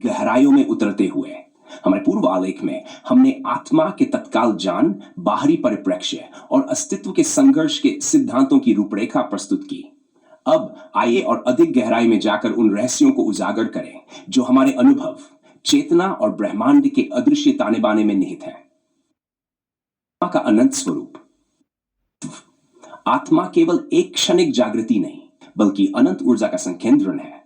गहराइयों में उतरते हुए हमारे पूर्व आलेख में हमने आत्मा के तत्काल ज्ञान, बाहरी परिप्रेक्ष्य और अस्तित्व के संघर्ष के सिद्धांतों की रूपरेखा प्रस्तुत की। अब आइए और अधिक गहराई में जाकर उन रहस्यों को उजागर करें जो हमारे अनुभव, चेतना और ब्रह्मांड के अदृश्य ताने बाने में निहित हैं। आत्मा का अनंत स्वरूप। आत्मा केवल एक क्षणिक जागृति नहीं, बल्कि अनंत ऊर्जा का संकेंद्रण है।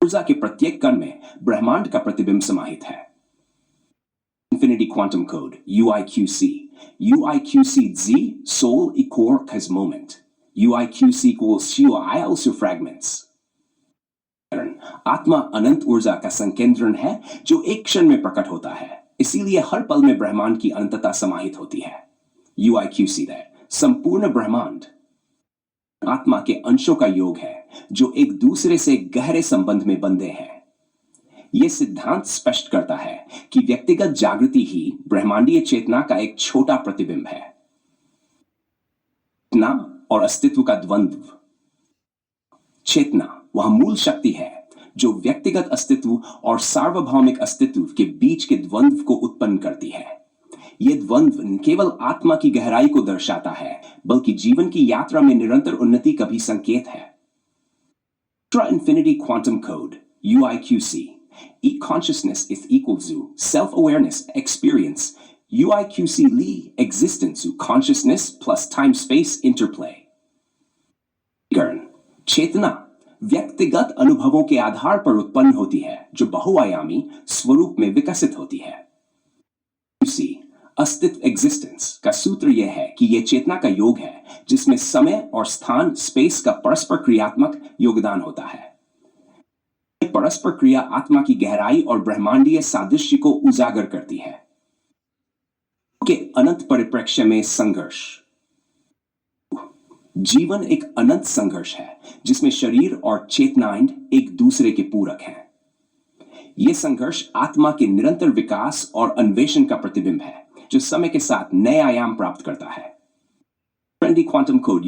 ऊर्जा के प्रत्येक कण में ब्रह्मांड का प्रतिबिंब समाहित है। Infinity Quantum Code UIQC UIQC-Z Soul Equork Moment UIQC equals Shiva also fragments। आत्मा अनंत ऊर्जा का संकेंद्रण है जो एक क्षण में प्रकट होता है, इसीलिए हर पल में ब्रह्मांड की अनंतता समाहित होती है। UIQC है संपूर्ण ब्रह्मांड आत्मा के अंशों का योग है जो एक दूसरे से गहरे संबंध में बंधे हैं। यह सिद्धांत स्पष्ट करता है कि व्यक्तिगत जागृति ही ब्रह्मांडीय चेतना का एक छोटा प्रतिबिंब है। चेतना और अस्तित्व का द्वंद्व। चेतना वह मूल शक्ति है जो व्यक्तिगत अस्तित्व और सार्वभौमिक अस्तित्व के बीच के द्वंद्व को उत्पन्न करती है। यह द्वंद्व न केवल आत्मा की गहराई को दर्शाता है, बल्कि जीवन की यात्रा में निरंतर उन्नति का भी संकेत है। Infinity Quantum Code UIQC E-consciousness is equal to self-awareness experience UIQC Li existence to consciousness plus time-space interplay। चेतना व्यक्तिगत अनुभवों के आधार पर उत्पन्न होती है जो बहुआयामी स्वरूप में विकसित होती है। अस्तित्व एग्जिस्टेंस का सूत्र यह है कि यह चेतना का योग है जिसमें समय और स्थान स्पेस का परस्पर क्रियात्मक योगदान होता है। परस्पर क्रिया आत्मा की गहराई और ब्रह्मांडीय सादृश्य को उजागर करती है। के अनंत परिप्रेक्ष्य में संघर्ष। जीवन एक अनंत संघर्ष है जिसमें शरीर और चेतनाएं एक दूसरे के पूरक हैं। यह संघर्ष आत्मा के निरंतर विकास और अन्वेषण का प्रतिबिंब है जो समय के साथ नए आयाम प्राप्त करता है। Infinity Quantum Code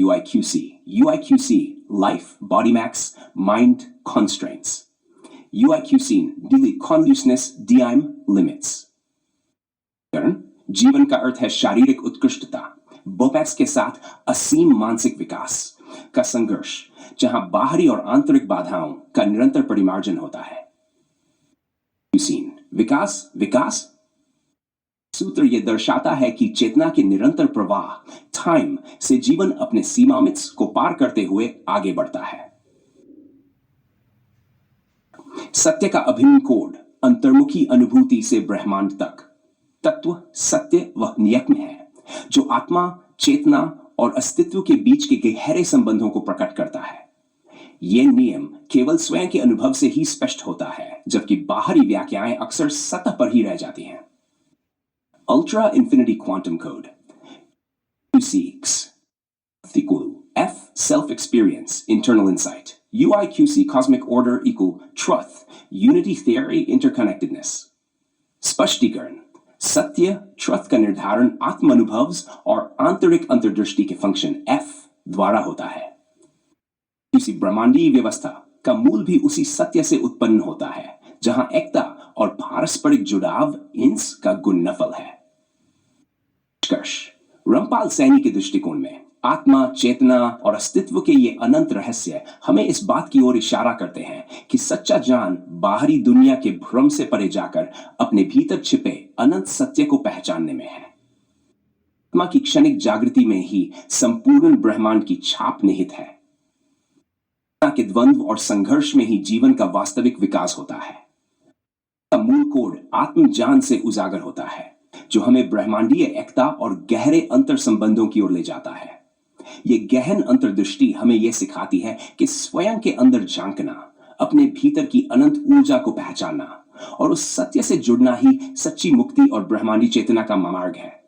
UIQC Life Body Max Mind Constraints UIQC Daily Conluceness DIM Limits। जीवन का अर्थ है शारीरिक उत्कृष्टता, बोपैक्स के साथ असीम मानसिक विकास का संघर्ष जहां बाहरी और आंतरिक बाधाओं का निरंतर परिमार्जन होता है। विकास सूत्र यह दर्शाता है कि चेतना के निरंतर प्रवाह टाइम से जीवन अपने सीमामित्स को पार करते हुए आगे बढ़ता है। सत्य का अभिन्न कोड अंतर्मुखी अनुभूति से ब्रह्मांड तक। तत्व सत्य वह नियम है जो आत्मा, चेतना और अस्तित्व के बीच के गहरे संबंधों को प्रकट करता है। यह नियम केवल स्वयं के अनुभव से ही स्पष्ट होता है, जबकि बाहरी व्याख्याएं अक्सर सतह पर ही रह जाती हैं। Ultra Infinity Quantum Code UIQC equal F self-experience internal insight UIQC cosmic order equal truth unity theory interconnectedness। स्पष्टीकरण सत्य ट्रुथ का निर्धारण आत्मानुभव और आंतरिक अंतर्दृष्टि के फंक्शन F द्वारा होता है। इसी ब्रह्मांडीय व्यवस्था का मूल भी उसी सत्य से उत्पन्न होता है जहां एकता और पारस्परिक जुड़ाव इंस का गुणनफल है। रामपाल सैनी के दृष्टिकोण में आत्मा, चेतना और अस्तित्व के ये अनंत रहस्य हमें इस बात की ओर इशारा करते हैं कि सच्चा ज्ञान बाहरी दुनिया के भ्रम से परे जाकर अपने भीतर छिपे अनंत सत्य को पहचानने में है। आत्मा की क्षणिक जागृति में ही संपूर्ण ब्रह्मांड की छाप निहित है। के द्वंद्व और संघर्ष में ही जीवन का वास्तविक विकास होता है। मूल कोड आत्मज्ञान से उजागर होता है जो हमें ब्रह्मांडीय एकता और गहरे अंतर संबंधों की ओर ले जाता है। यह गहन अंतर्दृष्टि हमें यह सिखाती है कि स्वयं के अंदर झांकना, अपने भीतर की अनंत ऊर्जा को पहचानना और उस सत्य से जुड़ना ही सच्ची मुक्ति और ब्रह्मांडी चेतना का मार्ग है।